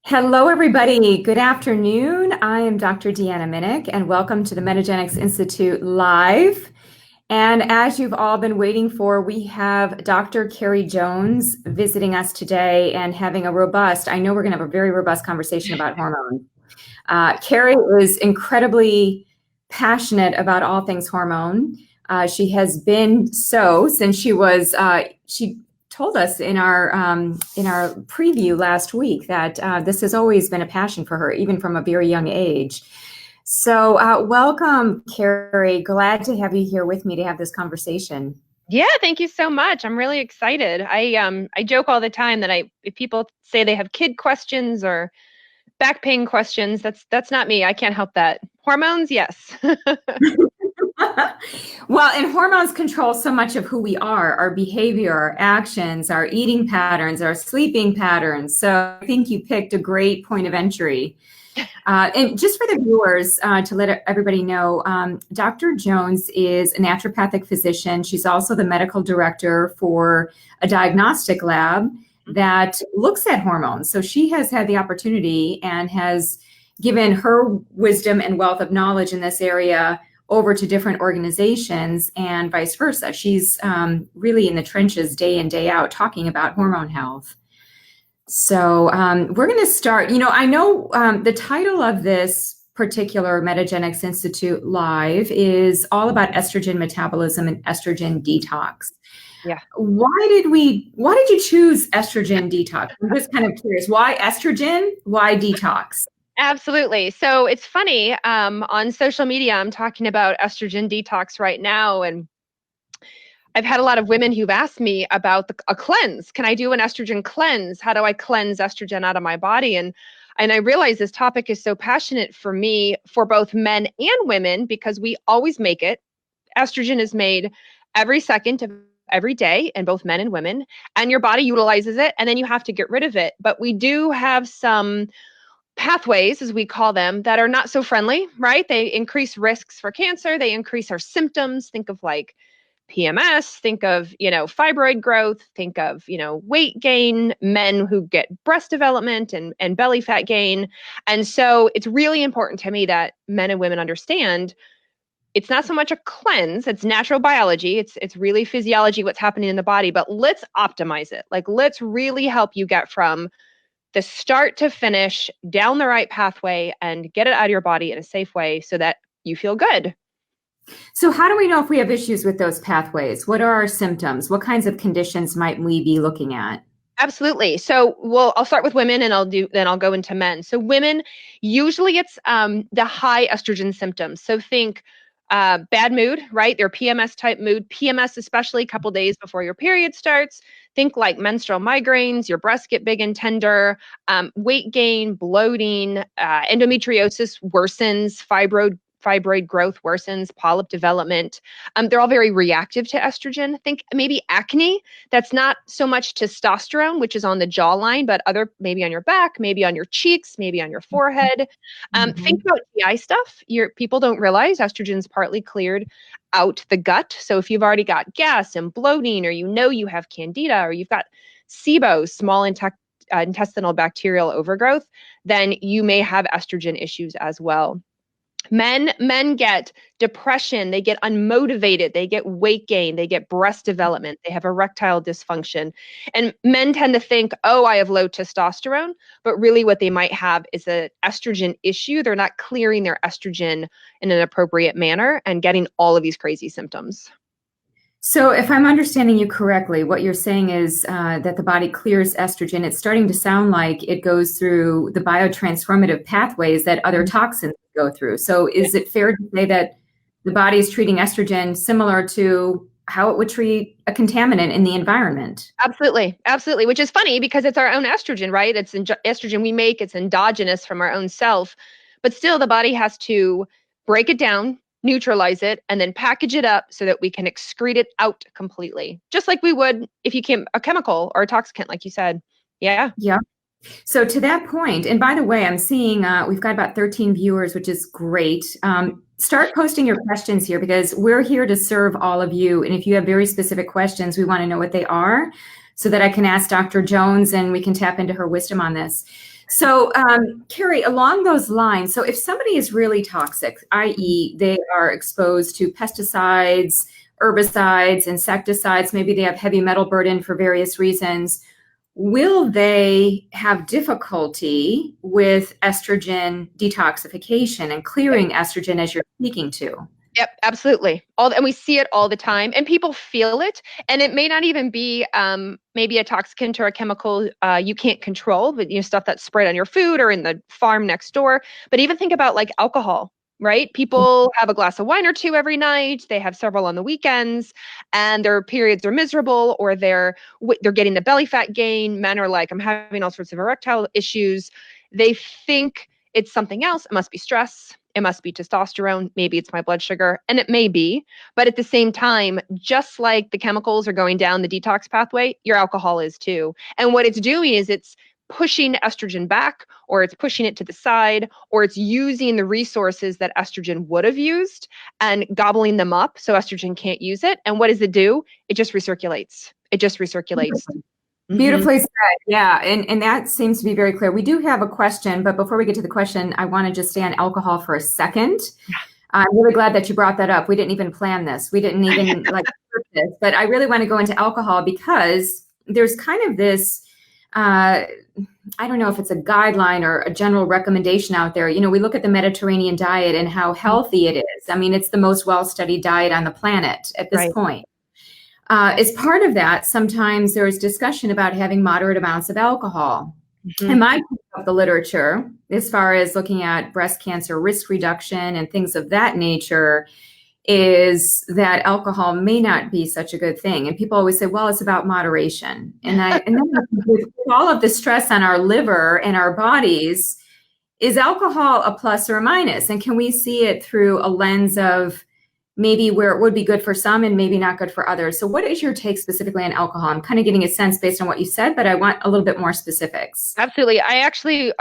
Hello, everybody. Good afternoon. I am Dr. Deanna Minich, and welcome to the Metagenics Institute Live. And as you've all been waiting for, we have Dr. Carrie Jones visiting us today and having a robust, I know we're going to have a very robust conversation about hormones. Carrie is incredibly passionate about all things hormone. She has been so since she told us in our preview last week that this has always been a passion for her, even from a very young age. So welcome, Carrie. Glad to have you here with me to have this conversation. Yeah, thank you so much. I'm really excited. I joke all the time that if people say they have kid questions or back pain questions, that's not me. I can't help that. Hormones, yes. Well, and hormones control so much of who we are, our behavior, our actions, our eating patterns, our sleeping patterns. So I think you picked a great point of entry. And just for the viewers, to let everybody know, Dr. Jones is a naturopathic physician. She's also the medical director for a diagnostic lab that looks at hormones. So she has had the opportunity and has given her wisdom and wealth of knowledge in this area over to different organizations and vice versa. She's really in the trenches day in, day out talking about hormone health. So we're going to start. I know the title of this particular Metagenics Institute Live is all about estrogen metabolism and estrogen detox. Yeah. Why did you choose estrogen detox? I'm just kind of curious. Why estrogen? Why detox? Absolutely. So it's funny, on social media, I'm talking about estrogen detox right now. And I've had a lot of women who've asked me about a cleanse. Can I do an estrogen cleanse? How do I cleanse estrogen out of my body? And I realize this topic is so passionate for me, for both men and women, because we always make it. Estrogen is made every second of every day in both men and women, and your body utilizes it, and then you have to get rid of it. But we do have some pathways, as we call them, that are not so friendly, right? They increase risks for cancer. They increase our symptoms. Think of like PMS, think of, fibroid growth, think of, weight gain, men who get breast development and belly fat gain. And so it's really important to me that men and women understand it's not so much a cleanse, it's natural biology. It's really physiology, what's happening in the body, but let's optimize it. Like, let's really help you get from the start to finish down the right pathway and get it out of your body in a safe way so that you feel good. So how do we know if we have issues with those pathways? What are our symptoms? What kinds of conditions might we be looking at? Absolutely. So, I'll start with women and then I'll go into men. So women, usually it's the high estrogen symptoms. So think bad mood, right? Their PMS type mood, PMS, especially a couple days before your period starts. Think like menstrual migraines, your breasts get big and tender, weight gain, bloating, endometriosis worsens, fibroid growth worsens, polyp development. They're all very reactive to estrogen. Think maybe acne. That's not so much testosterone, which is on the jawline, but maybe on your back, maybe on your cheeks, maybe on your forehead. Think about GI stuff. People don't realize estrogen's partly cleared out the gut. So if you've already got gas and bloating, or you have candida, or you've got SIBO, small intestinal bacterial overgrowth, then you may have estrogen issues as well. Men get depression, they get unmotivated, they get weight gain, they get breast development, they have erectile dysfunction. And men tend to think, oh, I have low testosterone, but really what they might have is an estrogen issue. They're not clearing their estrogen in an appropriate manner and getting all of these crazy symptoms. So if I'm understanding you correctly, what you're saying is that the body clears estrogen. It's starting to sound like it goes through the biotransformative pathways that other toxins go through. So is it fair to say that the body is treating estrogen similar to how it would treat a contaminant in the environment? Absolutely. Absolutely. Which is funny because it's our own estrogen, right? It's estrogen we make. It's endogenous from our own self. But still, the body has to break it down, neutralize it, and then package it up so that we can excrete it out completely. Just like we would if you came a chemical or a toxicant, like you said. Yeah. Yeah. So to that point, and by the way, I'm seeing we've got about 13 viewers, which is great. Start posting your questions here because we're here to serve all of you. And if you have very specific questions, we want to know what they are so that I can ask Dr. Jones and we can tap into her wisdom on this. So, Carrie, along those lines, so if somebody is really toxic, i.e., they are exposed to pesticides, herbicides, insecticides, maybe they have heavy metal burden for various reasons, will they have difficulty with estrogen detoxification and clearing estrogen as you're speaking to? Yep, absolutely. And we see it all the time, and people feel it. And it may not even be maybe a toxicant or a chemical you can't control, but stuff that's sprayed on your food or in the farm next door. But even think about like alcohol, right? People have a glass of wine or two every night. They have several on the weekends, and their periods are miserable, or they're getting the belly fat gain. Men are like, I'm having all sorts of erectile issues. They think it's something else. It must be stress. It must be testosterone. Maybe it's my blood sugar, and it may be. But at the same time, just like the chemicals are going down the detox pathway, your alcohol is too. And what it's doing is it's pushing estrogen back, or it's pushing it to the side, or it's using the resources that estrogen would have used and gobbling them up so estrogen can't use it. And what does it do? It just recirculates. It just recirculates. Beautifully said. Yeah. And that seems to be very clear. We do have a question, but before we get to the question, I want to just stay on alcohol for a second. I'm really glad that you brought that up. We didn't even plan this. We didn't even script this, but I really want to go into alcohol because there's kind of this, I don't know if it's a guideline or a general recommendation out there. We look at the Mediterranean diet and how healthy it is. I mean, it's the most well-studied diet on the planet at this point. As part of that, sometimes there's discussion about having moderate amounts of alcohol. And my piece of the literature, as far as looking at breast cancer risk reduction and things of that nature, is that alcohol may not be such a good thing. And people always say, well, it's about moderation. And then with all of the stress on our liver and our bodies, is alcohol a plus or a minus? And can we see it through a lens of maybe where it would be good for some and maybe not good for others? So what is your take specifically on alcohol? I'm kind of getting a sense based on what you said, but I want a little bit more specifics. Absolutely. I actually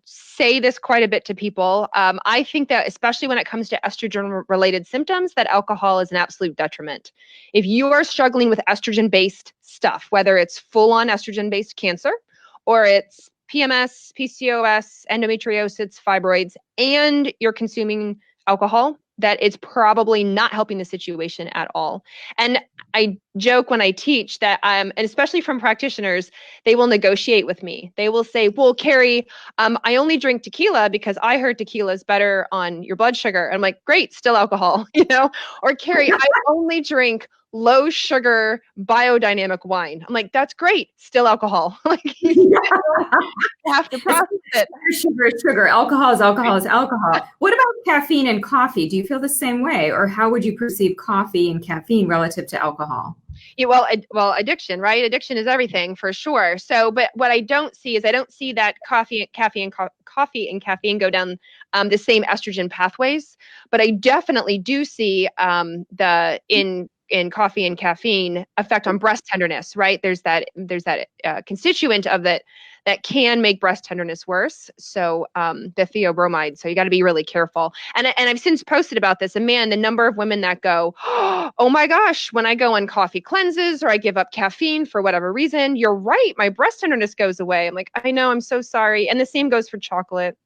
say this quite a bit to people. I think that especially when it comes to estrogen-related symptoms, that alcohol is an absolute detriment. If you are struggling with estrogen-based stuff, whether it's full-on estrogen-based cancer, or it's PMS, PCOS, endometriosis, fibroids, and you're consuming alcohol, that it's probably not helping the situation at all. And I joke when I teach that, and especially from practitioners, they will negotiate with me. They will say, well, Carrie, I only drink tequila because I heard tequila is better on your blood sugar. And I'm like, great, still alcohol, Or Carrie, I only drink low sugar biodynamic wine. I'm like, that's great, still alcohol. You have to process it. Sugar. Alcohol is alcohol is alcohol. What about caffeine and coffee? Do you feel the same way? Or how would you perceive coffee and caffeine relative to alcohol? Yeah, well, addiction, right? Addiction is everything for sure. So, but what I don't see is that coffee and caffeine go down the same estrogen pathways. But I definitely do see in coffee and caffeine effect on breast tenderness, right? There's that constituent of that can make breast tenderness worse. So the theobromide. So you got to be really careful. And I've since posted about this. And man, the number of women that go, oh my gosh, when I go on coffee cleanses or I give up caffeine for whatever reason, you're right, my breast tenderness goes away. I'm like, I know, I'm so sorry. And the same goes for chocolate.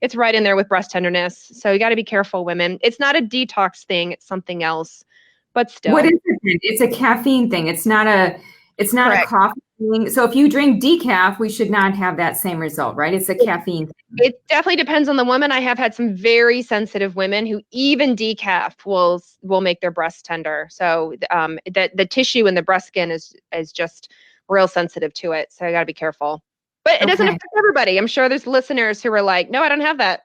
It's right in there with breast tenderness. So you got to be careful, women. It's not a detox thing. It's something else. But still, what is it? It's a caffeine thing. It's not a coffee thing. So if you drink decaf, we should not have that same result, right? It's a caffeine thing. It definitely depends on the woman. I have had some very sensitive women who even decaf will make their breast tender. So the tissue in the breast skin is just real sensitive to it. So you got to be careful. But it doesn't affect everybody. I'm sure there's listeners who are like, no, I don't have that.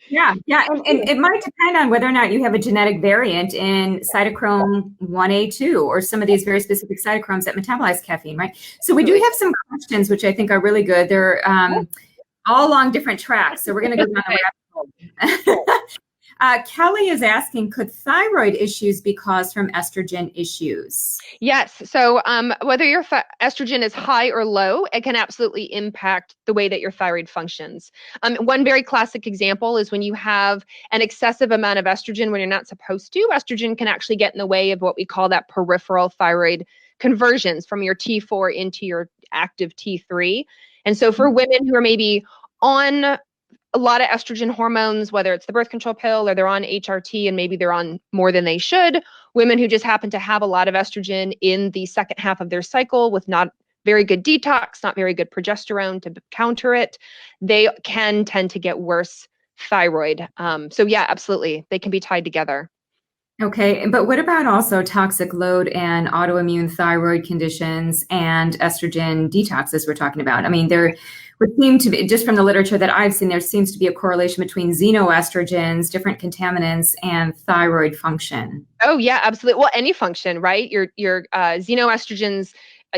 Yeah. And it might depend on whether or not you have a genetic variant in cytochrome 1A2 or some of these very specific cytochromes that metabolize caffeine, right? So we do have some questions, which I think are really good. They're all along different tracks. So we're going to go down the rabbit hole. Kelly is asking, could thyroid issues be caused from estrogen issues? Yes. So whether your estrogen is high or low, it can absolutely impact the way that your thyroid functions. One very classic example is when you have an excessive amount of estrogen when you're not supposed to. Estrogen can actually get in the way of what we call that peripheral thyroid conversions from your T4 into your active T3. And so for women who are maybe on a lot of estrogen hormones, whether it's the birth control pill or they're on HRT and maybe they're on more than they should, women who just happen to have a lot of estrogen in the second half of their cycle with not very good detox, not very good progesterone to counter it, they can tend to get worse thyroid. So yeah, absolutely. They can be tied together. Okay, but what about also toxic load and autoimmune thyroid conditions and estrogen detox, as we're talking about? I mean, there would seem to be, just from the literature that I've seen, there seems to be a correlation between xenoestrogens, different contaminants, and thyroid function. Oh yeah, absolutely. Well, any function, right? Your xenoestrogens,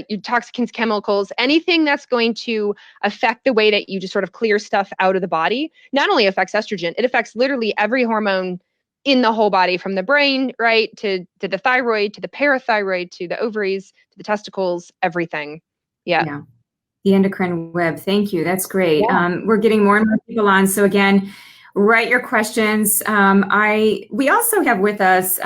your toxicants, chemicals, anything that's going to affect the way that you just sort of clear stuff out of the body, not only affects estrogen, it affects literally every hormone in the whole body, from the brain, right, to the thyroid, to the parathyroid, to the ovaries, to the testicles, everything. Yeah. Yeah. The endocrine web. Thank you. That's great. Yeah. We're getting more and more people on. So again, write your questions. We also have with us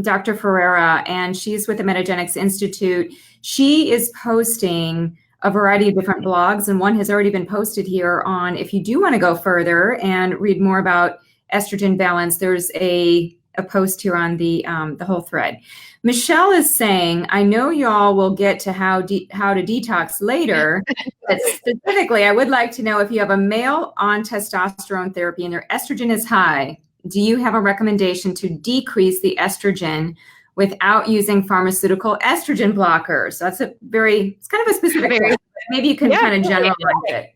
Dr. Ferreira, and she's with the Metagenics Institute. She is posting a variety of different blogs, and one has already been posted here on, if you do want to go further and read more about estrogen balance, there's a post here on the whole thread. Michelle is saying, I know y'all will get to how to detox later, but specifically, I would like to know if you have a male on testosterone therapy and their estrogen is high, do you have a recommendation to decrease the estrogen without using pharmaceutical estrogen blockers? So that's it's kind of a specific question. Maybe you can kind of generalize it.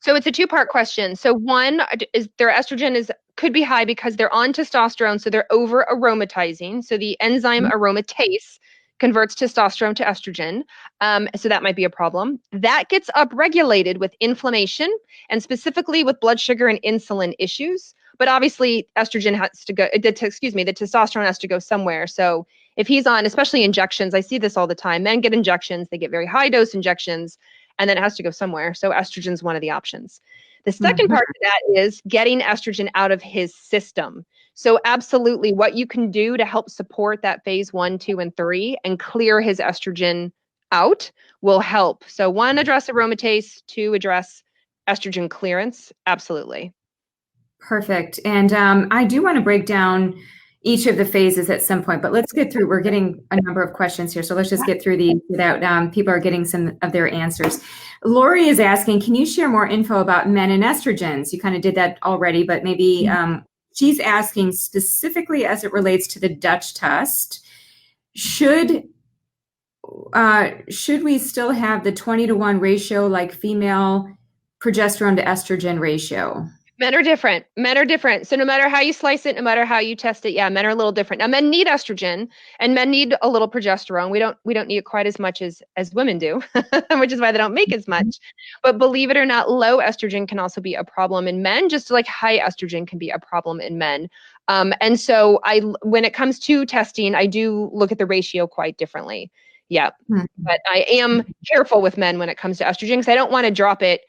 So it's a two-part question. So one is their estrogen could be high because they're on testosterone, so they're over aromatizing. So the enzyme aromatase converts testosterone to estrogen. So that might be a problem. That gets upregulated with inflammation and specifically with blood sugar and insulin issues. But obviously estrogen has to go, the testosterone has to go somewhere. So if he's on, especially injections, I see this all the time. Men get injections, they get very high dose injections, and then it has to go somewhere. So estrogen is one of the options. The second part of that is getting estrogen out of his system. So absolutely what you can do to help support that phase 1, 2, and 3 and clear his estrogen out will help. So 1, address aromatase, 2, address estrogen clearance. Absolutely. Perfect. And I do want to break down each of the phases at some point, but let's get through. We're getting a number of questions here, so let's just get through these without people are getting some of their answers. Lori is asking, can you share more info about men and estrogens? You kind of did that already, but maybe she's asking specifically as it relates to the Dutch test, should we still have the 20-to-1 ratio like female progesterone to estrogen ratio? Men are different. Men are different. So no matter how you slice it, no matter how you test it, yeah, men are a little different. Now men need estrogen and men need a little progesterone. We don't need it quite as much as women do, which is why they don't make as much. But believe it or not, low estrogen can also be a problem in men, just like high estrogen can be a problem in men. And so when it comes to testing, I do look at the ratio quite differently. Yeah. But I am careful with men when it comes to estrogen because I don't want to drop it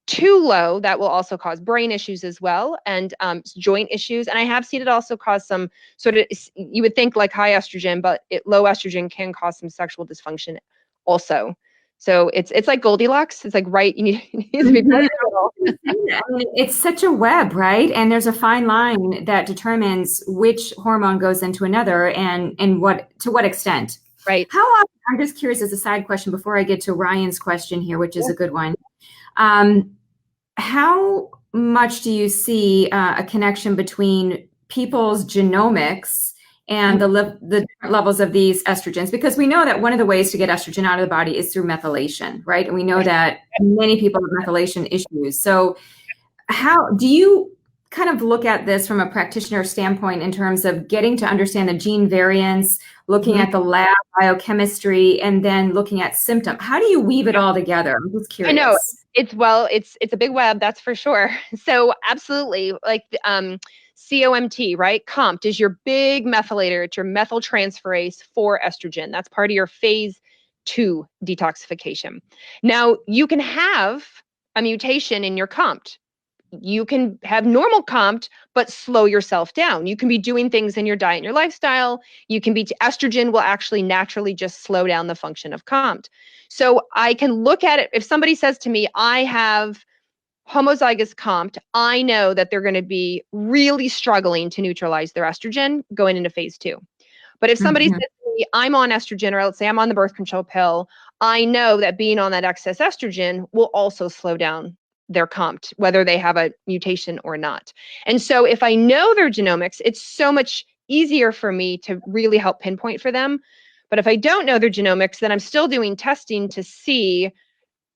too low. That will also cause brain issues as well and joint issues. And I have seen it also cause some sort of, you would think like high estrogen, but low estrogen can cause some sexual dysfunction also. So it's like Goldilocks. It's like, right, you need to be very careful. I mean, it's such a web, right? And there's a fine line that determines which hormone goes into another and to what extent. Right. How often, I'm just curious as a side question before I get to Ryan's question here, which is a good one. How much do you see a connection between people's genomics and the levels of these estrogens? Because we know that one of the ways to get estrogen out of the body is through methylation, right? And we know that many people have methylation issues. So how do you kind of look at this from a practitioner standpoint in terms of getting to understand the gene variants, looking at the lab biochemistry, and then looking at symptoms? How do you weave it all together? I'm just curious. I know it's a big web, that's for sure. So absolutely, like COMT, right? COMT is your big methylator. It's your methyltransferase for estrogen. That's part of your phase 2 detoxification. Now you can have a mutation in your COMT. you can have normal COMT, but slow yourself down. You can be doing things in your diet and your lifestyle. You can be, estrogen will actually naturally just slow down the function of COMT. So I can look at it. If somebody says to me, I have homozygous COMT, I know that they're going to be really struggling to neutralize their estrogen going into phase 2. But if somebody says to me, I'm on estrogen, or let's say I'm on the birth control pill, I know that being on that excess estrogen will also slow down their COMT, whether they have a mutation or not. And so if I know their genomics, it's so much easier for me to really help pinpoint for them. But if I don't know their genomics, then I'm still doing testing to see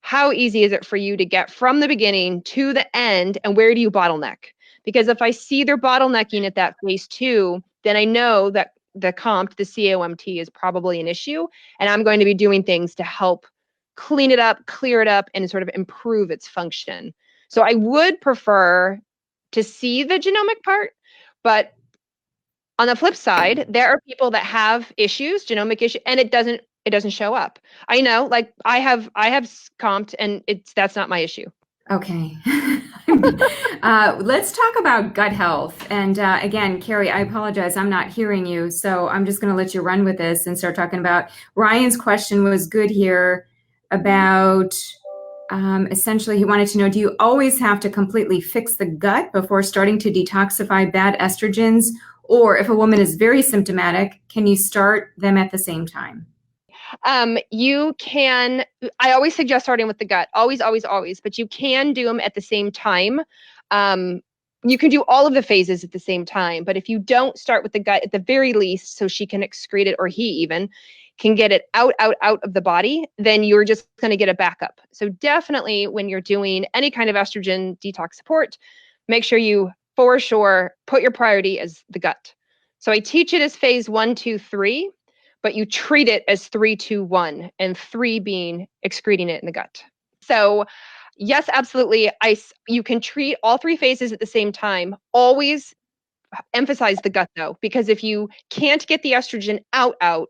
how easy is it for you to get from the beginning to the end, and where do you bottleneck? Because if I see they're bottlenecking at that phase 2, then I know that the COMT, the COMT, is probably an issue, and I'm going to be doing things to help clean it up, clear it up, and sort of improve its function. So I would prefer to see the genomic part, but on the flip side, there are people that have issues, genomic issue, and it doesn't show up. I know, like I have COMT, and that's not my issue. Okay. Let's talk about gut health. And again, Carrie, I apologize, I'm not hearing you. So I'm just going to let you run with this and start talking about, Ryan's question was good here about essentially he wanted to know, do you always have to completely fix the gut before starting to detoxify bad estrogens? Or if a woman is very symptomatic, can you start them at the same time? You can, I always suggest starting with the gut, always, but you can do them at the same time. You can do all of the phases at the same time, but if you don't start with the gut at the very least, so she can excrete it, or he even can get it out of the body, then you're just going to get a backup. So definitely when you're doing any kind of estrogen detox support, make sure you for sure put your priority as the gut. So I teach it as phase 1, 2, 3, but you treat it as 3, 2, 1, and 3 being excreting it in the gut. So yes, absolutely. You can treat all 3 phases at the same time. Always emphasize the gut though, because if you can't get the estrogen out of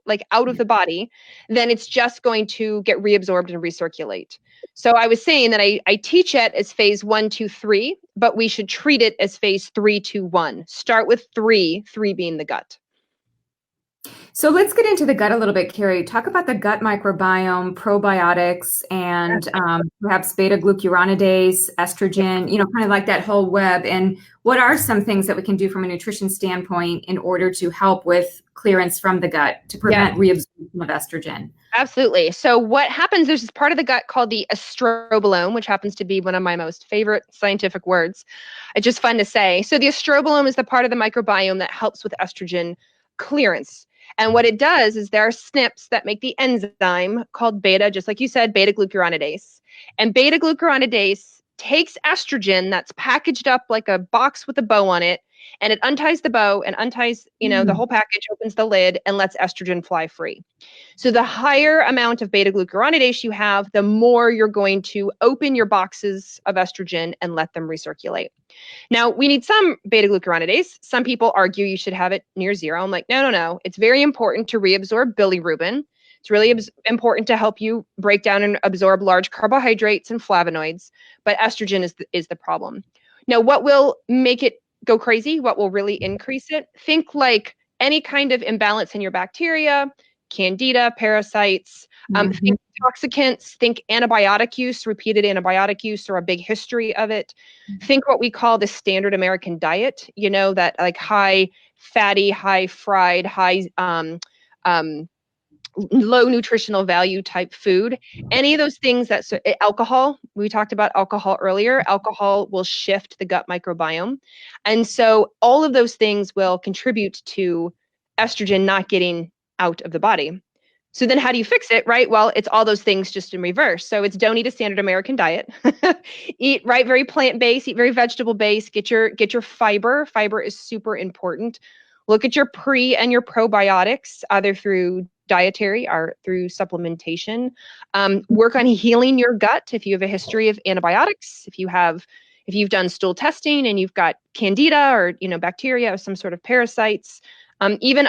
the body, then it's just going to get reabsorbed and recirculate. So I was saying that I teach it as phase 1, 2, 3, but we should treat it as phase 3, 2, 1. Start with 3 being the gut. So let's get into the gut a little bit, Carrie. Talk about the gut microbiome, probiotics, and perhaps beta-glucuronidase, estrogen, kind of like that whole web. And what are some things that we can do from a nutrition standpoint in order to help with clearance from the gut to prevent reabsorption of estrogen? Absolutely. So what happens, there's this part of the gut called the estrobolome, which happens to be one of my most favorite scientific words. It's just fun to say. So the estrobolome is the part of the microbiome that helps with estrogen clearance. And what it does is there are SNPs that make the enzyme called beta, just like you said, beta-glucuronidase. And beta-glucuronidase takes estrogen that's packaged up like a box with a bow on it, and it unties the bow and unties, the whole package, opens the lid, and lets estrogen fly free. So the higher amount of beta-glucuronidase you have, the more you're going to open your boxes of estrogen and let them recirculate. Now, we need some beta-glucuronidase. Some people argue you should have it near 0. I'm like, no. It's very important to reabsorb bilirubin. It's really important to help you break down and absorb large carbohydrates and flavonoids, but estrogen is the problem. Now, what will make it go crazy? What will really increase it? Think like any kind of imbalance in your bacteria, candida, parasites, think intoxicants, think antibiotic use, repeated antibiotic use, or a big history of it. Think what we call the standard American diet, that like high fatty, high fried, high low nutritional value type food. Any of those things alcohol, we talked about alcohol earlier, alcohol will shift the gut microbiome. And so all of those things will contribute to estrogen not getting out of the body. So then how do you fix it, right? Well, it's all those things just in reverse. So it's don't eat a standard American diet. Eat very plant-based, eat very vegetable-based, get your fiber. Fiber is super important. Look at your pre and your probiotics, either through dietary or through supplementation. Work on healing your gut if you have a history of antibiotics, if you've done stool testing and you've got candida or bacteria or some sort of parasites. Even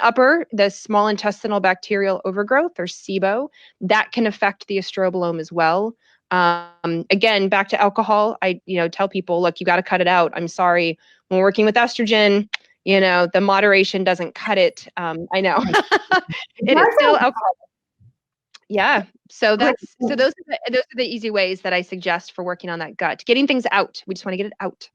the small intestinal bacterial overgrowth, or SIBO, that can affect the estrobolome as well. Again, back to alcohol, I tell people, look, you got to cut it out. I'm sorry. When working with estrogen, the moderation doesn't cut it. I know. It is still alcohol. Yeah. So those are the easy ways that I suggest for working on that gut, getting things out. We just want to get it out.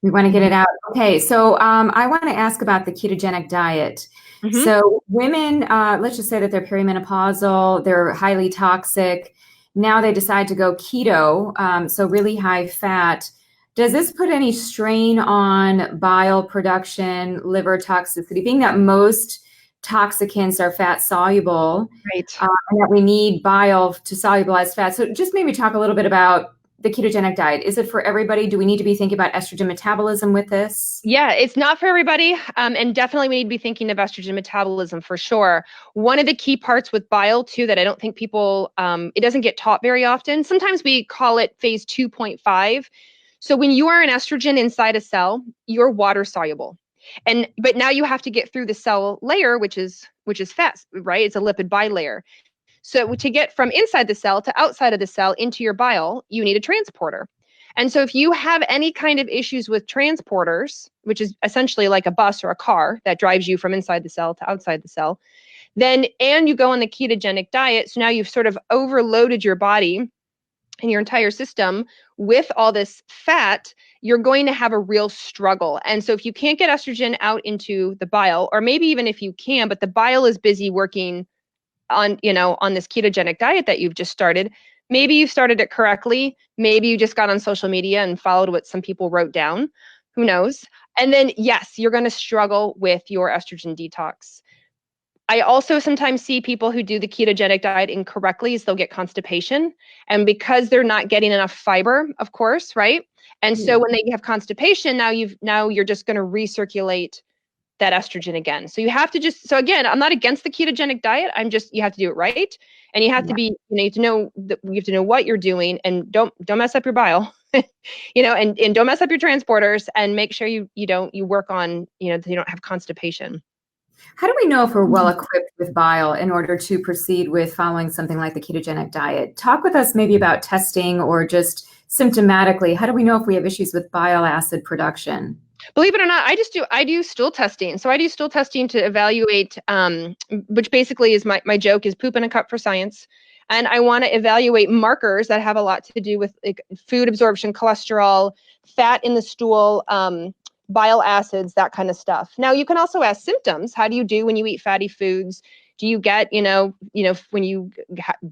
We want to get it out. Okay. So I want to ask about the ketogenic diet. Mm-hmm. So women, let's just say that they're perimenopausal, they're highly toxic. Now they decide to go keto, so really high fat. Does this put any strain on bile production, liver toxicity, being that most toxicants are fat soluble, right? And that we need bile to solubilize fat? So just maybe talk a little bit about the ketogenic diet. Is it for everybody? Do we need to be thinking about estrogen metabolism with this? Yeah, it's not for everybody. And definitely we need to be thinking of estrogen metabolism for sure. One of the key parts with bile too, that I don't think people, it doesn't get taught very often. Sometimes we call it phase 2.5. So when you are an estrogen inside a cell, you're water soluble. But now you have to get through the cell layer, which is fat, right? It's a lipid bilayer. So to get from inside the cell to outside of the cell into your bile, you need a transporter. And so if you have any kind of issues with transporters, which is essentially like a bus or a car that drives you from inside the cell to outside the cell, and you go on the ketogenic diet, so now you've sort of overloaded your body and your entire system with all this fat, you're going to have a real struggle. And so if you can't get estrogen out into the bile, or maybe even if you can, but the bile is busy working on this ketogenic diet that you've just started, maybe you started it correctly. Maybe you just got on social media and followed what some people wrote down. Who knows? And then, yes, you're going to struggle with your estrogen detox. I also sometimes see people who do the ketogenic diet incorrectly, is they'll get constipation. And because they're not getting enough fiber, of course, right? And so when they have constipation, now you're just going to recirculate that estrogen again. So you have to so again, I'm not against the ketogenic diet. You have to do it right. And you have to be, you have to know what you're doing, and don't mess up your bile, and don't mess up your transporters, and make sure you work on, that you don't have constipation. How do we know if we're well equipped with bile in order to proceed with following something like the ketogenic diet? Talk with us maybe about testing, or just symptomatically, how do we know if we have issues with bile acid production? Believe it or not, I do stool testing. So I do stool testing to evaluate, which basically is my joke is poop in a cup for science. And I want to evaluate markers that have a lot to do with like food absorption, cholesterol, fat in the stool, bile acids, that kind of stuff. Now you can also ask symptoms. How do you do when you eat fatty foods? Do you get, when you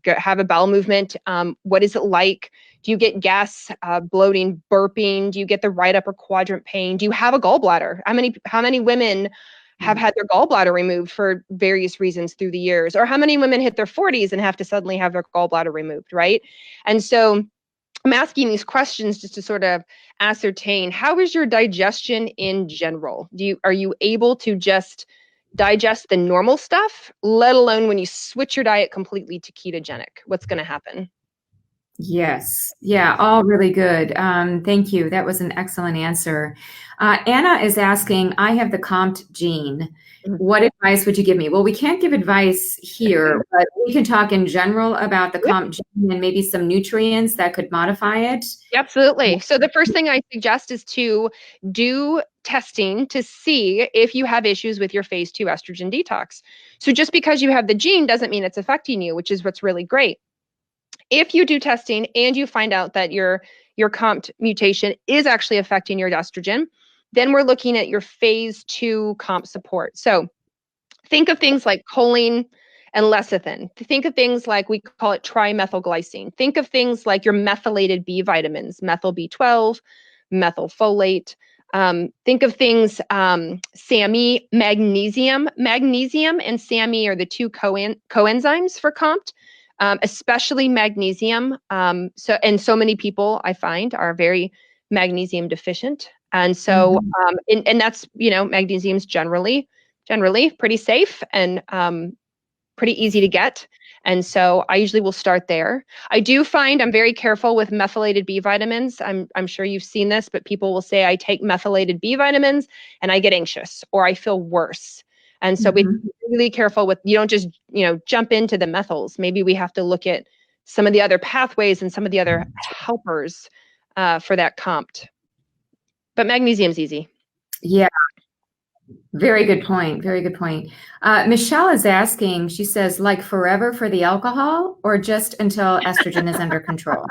have a bowel movement, what is it like? Do you get gas, bloating, burping? Do you get the right upper quadrant pain? Do you have a gallbladder? How many women have had their gallbladder removed for various reasons through the years? Or how many women hit their 40s and have to suddenly have their gallbladder removed, right? And so I'm asking these questions just to sort of ascertain, how is your digestion in general? Are you able to just digest the normal stuff, let alone when you switch your diet completely to ketogenic? What's going to happen? Yes. Yeah, all really good. Thank you. That was an excellent answer. Anna is asking, I have the COMT gene. What advice would you give me? Well, we can't give advice here, but we can talk in general about the COMT gene and maybe some nutrients that could modify it. Absolutely. So the first thing I suggest is to do testing to see if you have issues with your phase 2 estrogen detox. So just because you have the gene doesn't mean it's affecting you, which is what's really great. If you do testing and you find out that your COMT mutation is actually affecting your estrogen, then we're looking at your phase 2 COMT support. So think of things like choline and lecithin. Think of things like, we call it trimethylglycine. Think of things like your methylated B vitamins, methyl B12, methylfolate. Think of things, SAMe, magnesium. Magnesium and SAMe are the two coenzymes for COMT. Especially magnesium. So many people I find are very magnesium deficient. And so, and that's, magnesium's generally pretty safe and pretty easy to get. And so I usually will start there. I do find I'm very careful with methylated B vitamins. I'm sure you've seen this, but people will say I take methylated B vitamins and I get anxious or I feel worse. And so we have to be really careful with, you don't just, jump into the methyls. Maybe we have to look at some of the other pathways and some of the other helpers for that COMT. But magnesium's easy. Yeah. Very good point. Very good point. Michelle is asking, she says, like forever for the alcohol or just until estrogen is under control?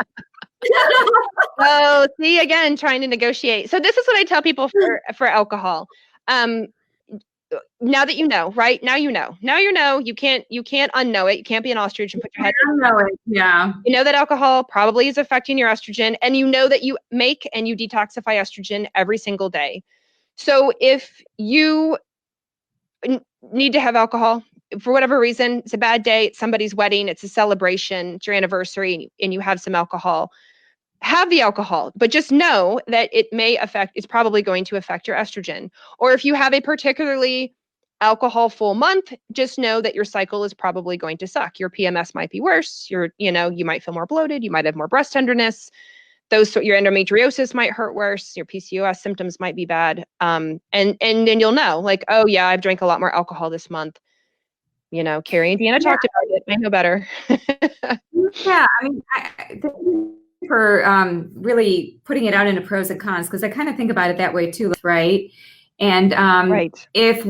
Oh, see, again, trying to negotiate. So this is what I tell people for alcohol. Now that you know, right? Now you know. You can't unknow it. You can't be an ostrich and put your head in. I know it. Yeah. You know that alcohol probably is affecting your estrogen, and you know that you make and you detoxify estrogen every single day. So if you need to have alcohol for whatever reason, it's a bad day, it's somebody's wedding, it's a celebration, it's your anniversary, and you have some alcohol, have the alcohol, but just know that it's probably going to affect your estrogen. Or if you have a particularly alcohol full month, just know that your cycle is probably going to suck. Your PMS might be worse. You might feel more bloated. You might have more breast tenderness. Your endometriosis might hurt worse. Your PCOS symptoms might be bad. And then you'll know, like, oh yeah, I've drank a lot more alcohol this month. Carrie and Deanna talked about it. I know better. Yeah, I mean, thank you for really putting it out into pros and cons, because I kind of think about it that way too, right? And right. If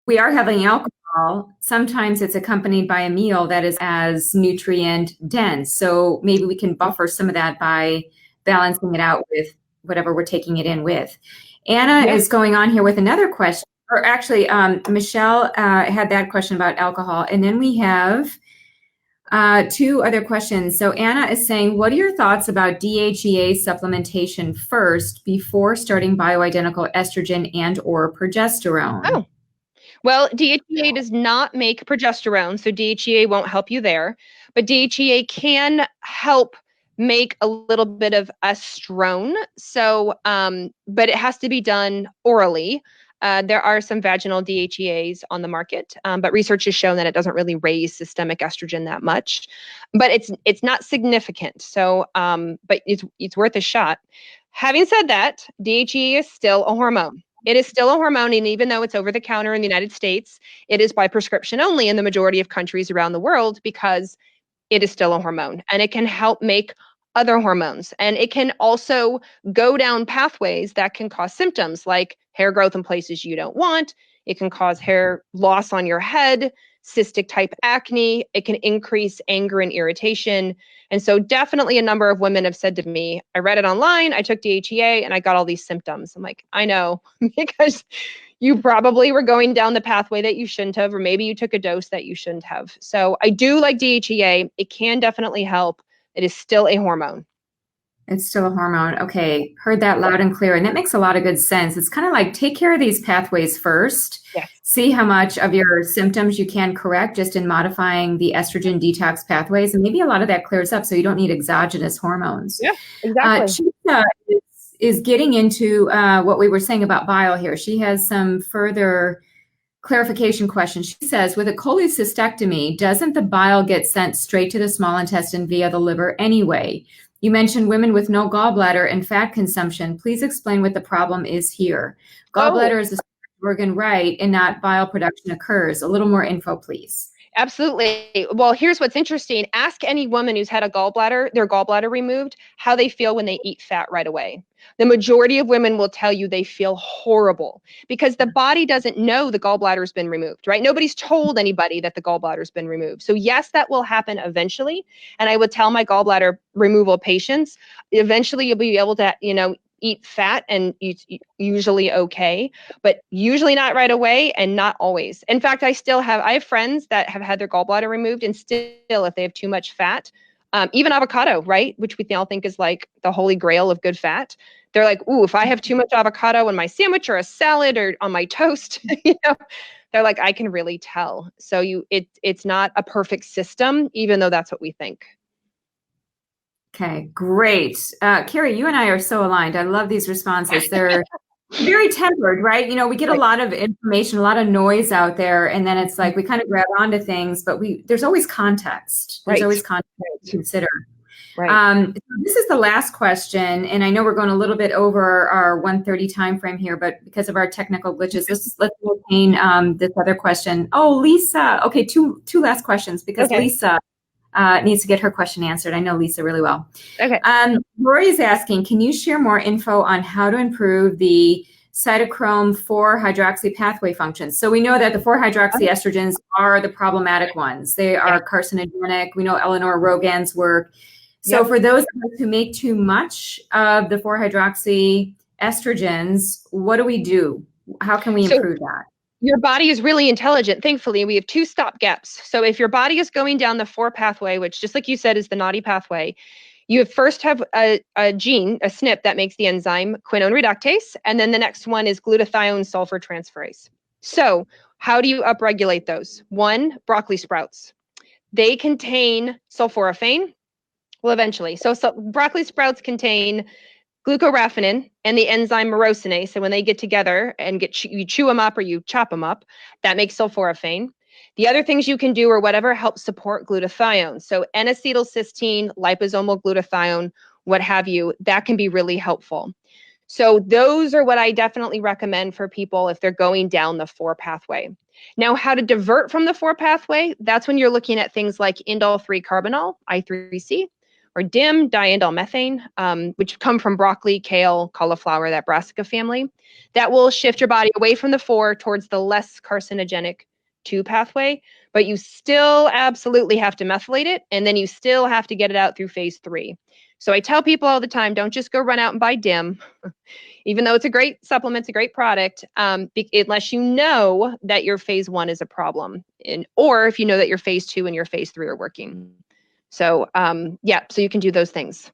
we are having alcohol, sometimes it's accompanied by a meal that is as nutrient dense. So maybe we can buffer some of that by balancing it out with whatever we're taking it in with. Anna is going on here with another question, or actually Michelle had that question about alcohol. And then we have two other questions. So Anna is saying, what are your thoughts about DHEA supplementation first before starting bioidentical estrogen and or progesterone? Oh, well, DHEA does not make progesterone, so DHEA won't help you there. But DHEA can help make a little bit of estrone. So, but it has to be done orally. There are some vaginal DHEAs on the market, but research has shown that it doesn't really raise systemic estrogen that much. But it's not significant. So, but it's worth a shot. Having said that, DHEA is still a hormone. It is still a hormone, and even though it's over the counter in the United States, it is by prescription only in the majority of countries around the world because it is still a hormone, and it can help make other hormones. And it can also go down pathways that can cause symptoms like hair growth in places you don't want. It can cause hair loss on your head, cystic type acne. It can increase anger and irritation. And so definitely a number of women have said to me, I read it online, I took DHEA, and I got all these symptoms. I'm like, I know, because you probably were going down the pathway that you shouldn't have, or maybe you took a dose that you shouldn't have. So I do like DHEA. It can definitely help. It is still a hormone. It's still a hormone. Okay. Heard that loud and clear. And that makes a lot of good sense. It's kind of like take care of these pathways first. Yes. See how much of your symptoms you can correct just in modifying the estrogen detox pathways. And maybe a lot of that clears up so you don't need exogenous hormones. Yeah, exactly. She is getting into what we were saying about bile here. She has some further clarification questions. She says, with a cholecystectomy, doesn't the bile get sent straight to the small intestine via the liver anyway? You mentioned women with no gallbladder and fat consumption. Please explain what the problem is here. Gallbladder is a organ, right, and not bile production occurs. A little more info, please. Absolutely. Well, here's what's interesting. Ask any woman who's had their gallbladder removed, how they feel when they eat fat right away. The majority of women will tell you they feel horrible because the body doesn't know the gallbladder's been removed, right? Nobody's told anybody that the gallbladder's been removed. So yes, that will happen eventually. And I would tell my gallbladder removal patients, eventually you'll be able to, eat fat and it's usually okay, but usually not right away and not always. In fact, I have friends that have had their gallbladder removed and still, if they have too much fat, even avocado, right? Which we all think is like the holy grail of good fat. They're like, ooh, if I have too much avocado in my sandwich or a salad or on my toast, they're like, I can really tell. So it's not a perfect system, even though that's what we think. Okay, great. Carrie, you and I are so aligned. I love these responses. They're very tempered, right? We get a lot of information, a lot of noise out there, and then it's like we kind of grab onto things, but there's always context. There's always context to consider. Right. So this is the last question, and I know we're going a little bit over our 1:30 time frame here, but because of our technical glitches, let's maintain this other question. Oh, Lisa. Okay, two last questions because Lisa needs to get her question answered. I know Lisa really well. Okay. Rory is asking, can you share more info on how to improve the cytochrome 4-hydroxy pathway functions? So we know that the 4-hydroxy estrogens are the problematic ones. They are carcinogenic. We know Eleanor Rogan's work. So for those of us who make too much of the 4-hydroxy estrogens, what do we do? How can we improve that? Your body is really intelligent. Thankfully, we have 2 stop gaps. So if your body is going down the 4 pathway, which just like you said is the naughty pathway, you first have a gene, a SNP that makes the enzyme quinone reductase, and then the next one is glutathione sulfur transferase. So how do you upregulate those? 1, broccoli sprouts. They contain sulforaphane. Well, eventually. So broccoli sprouts contain glucoraphanin and the enzyme myrosinase. So when they get together and you chew them up or you chop them up, that makes sulforaphane. The other things you can do are whatever helps support glutathione. So N-acetylcysteine, liposomal glutathione, what have you, that can be really helpful. So those are what I definitely recommend for people if they're going down the 4 pathway. Now, how to divert from the 4 pathway, that's when you're looking at things like indole-3 carbinol, I3C, or DIM, diindole methane, which come from broccoli, kale, cauliflower, that brassica family. That will shift your body away from the 4 towards the less carcinogenic 2 pathway, but you still absolutely have to methylate it, and then you still have to get it out through phase 3. So I tell people all the time, don't just go run out and buy DIM, even though it's a great supplement, it's a great product, unless you know that your phase 1 is a problem, or if you know that your phase 2 and your phase 3 are working. So so you can do those things.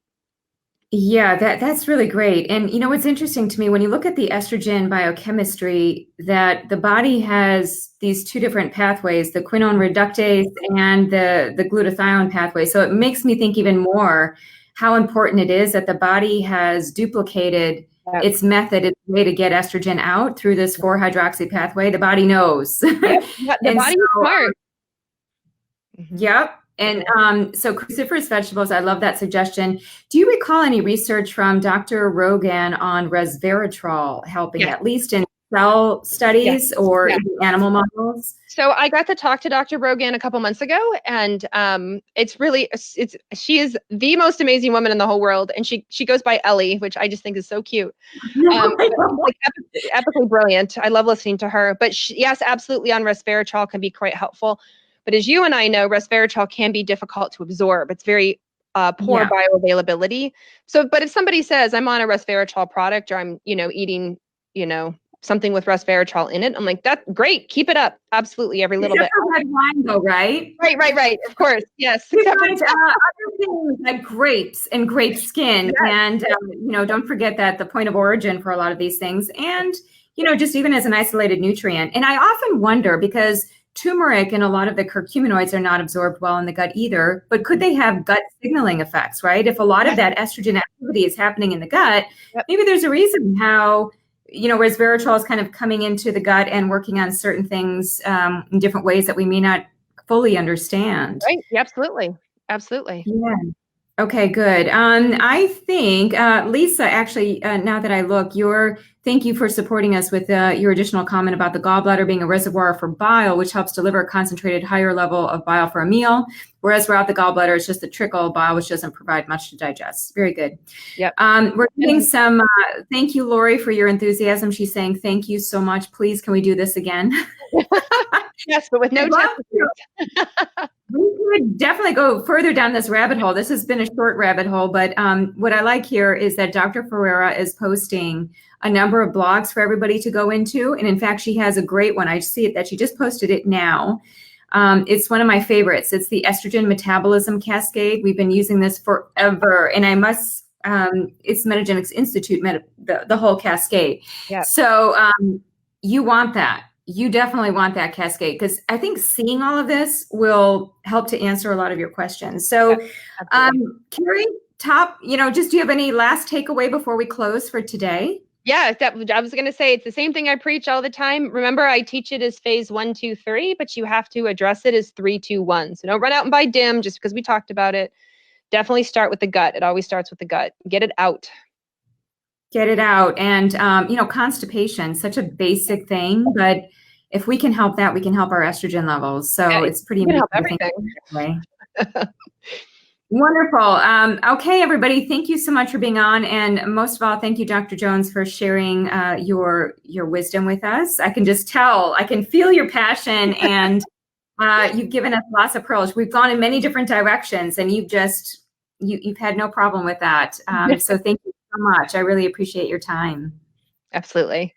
Yeah, that's really great. And you know, what's interesting to me, when you look at the estrogen biochemistry, that the body has these 2 different pathways, the quinone reductase and the glutathione pathway. So it makes me think even more how important it is that the body has duplicated its method, its way to get estrogen out through this 4-hydroxy pathway. The body knows. The body is smart. Yep. And so cruciferous vegetables, I love that suggestion. Do you recall any research from Dr. Rogan on resveratrol helping, at least in cell studies or in animal models? So I got to talk to Dr. Rogan a couple months ago, and she is the most amazing woman in the whole world, and she goes by Ellie, which I just think is so cute. Like epically brilliant. I love listening to her. But yes, absolutely, on resveratrol can be quite helpful. But as you and I know, resveratrol can be difficult to absorb. It's very poor bioavailability. So, but if somebody says I'm on a resveratrol product, or I'm, eating, something with resveratrol in it, I'm like, that's great. Keep it up. Absolutely. Every little bit. Red wine though, right? Right. Of course. Yes. Other things like grapes and grape skin. Yes. And, don't forget that the point of origin for a lot of these things. And, just even as an isolated nutrient. And I often wonder, because turmeric and a lot of the curcuminoids are not absorbed well in the gut either, but could they have gut signaling effects, right? If a lot of that estrogen activity is happening in the gut, maybe there's a reason how, resveratrol is kind of coming into the gut and working on certain things in different ways that we may not fully understand. Right. Absolutely. Yeah. Okay, good. I think, Lisa, actually, now that I look, thank you for supporting us with your additional comment about the gallbladder being a reservoir for bile, which helps deliver a concentrated higher level of bile for a meal, whereas throughout the gallbladder, it's just a trickle of bile, which doesn't provide much to digest. Very good. Yep. We're getting some, thank you, Lori, for your enthusiasm. She's saying, thank you so much. Please, can we do this again? Yes, but with no We could definitely go further down this rabbit hole. This has been a short rabbit hole, but what I like here is that Dr. Ferreira is posting a number of blogs for everybody to go into. And in fact, she has a great one. I see it that she just posted it now. It's one of my favorites. It's the Estrogen Metabolism Cascade. We've been using this forever. And I must, it's Metagenics Institute, the whole cascade. Yeah. So you want that. You definitely want that cascade, because I think seeing all of this will help to answer a lot of your questions. So, Carrie, just do you have any last takeaway before we close for today? Yeah, I was going to say, it's the same thing I preach all the time. Remember, I teach it as phase 1, 2, 3, but you have to address it as 3, 2, 1. So don't run out and buy DIM just because we talked about it. Definitely start with the gut. It always starts with the gut. Get it out. Get it out. And, constipation, such a basic thing, but if we can help that, we can help our estrogen levels. So it's pretty amazing. Help everything. Wonderful. Okay, everybody, thank you so much for being on. And most of all, thank you, Dr. Jones, for sharing your wisdom with us. I can just tell, I can feel your passion, and you've given us lots of pearls. We've gone in many different directions, and you've had no problem with that. So thank you so much. I really appreciate your time. Absolutely.